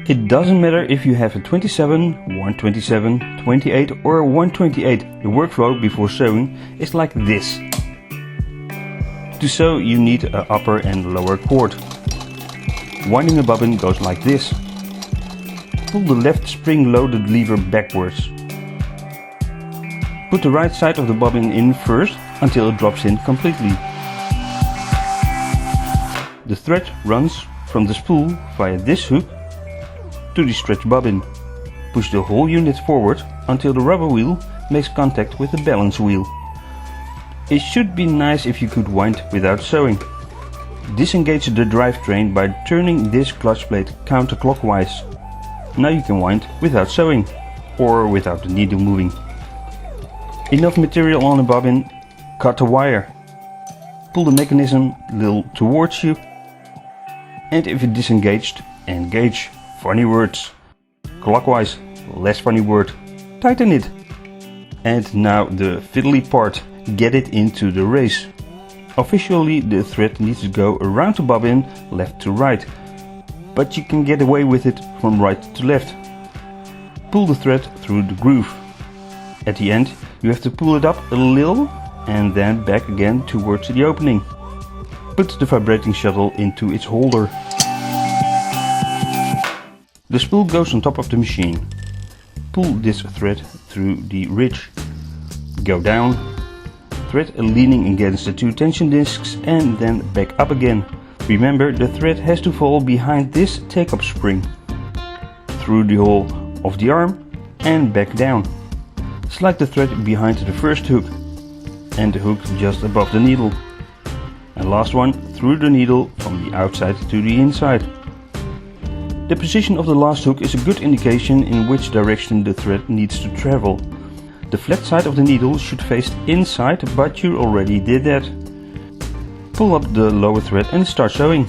It doesn't matter if you have a 27, 127, 28 or 128. The workflow before sewing is like this. To sew you need an upper and lower cord. Winding the bobbin goes like this. Pull the left spring-loaded lever backwards. Put the right side of the bobbin in first until it drops in completely. The thread runs from the spool via this hook to the stretch bobbin. Push the whole unit forward until the rubber wheel makes contact with the balance wheel. It should be nice if you could wind without sewing. Disengage the drivetrain by turning this clutch plate counterclockwise. Now you can wind without sewing, or without the needle moving. Enough material on the bobbin, cut the wire. Pull the mechanism a little towards you, and if it disengaged, engage. Funny words. Clockwise, less funny word. Tighten it. And now the fiddly part, get it into the race. Officially the thread needs to go around the bobbin left to right, but you can get away with it from right to left. Pull the thread through the groove. At the end you have to pull it up a little and then back again towards the opening. Put the vibrating shuttle into its holder. The spool goes on top of the machine. Pull this thread through the ridge. Go down. Thread leaning against the two tension discs and then back up again. Remember, the thread has to fall behind this take-up spring. Through the hole of the arm and back down. Slide the thread behind the first hook and the hook just above the needle. And last one through the needle from the outside to the inside. The position of the last hook is a good indication in which direction the thread needs to travel. The flat side of the needle should face inside, but you already did that. Pull up the lower thread and start sewing.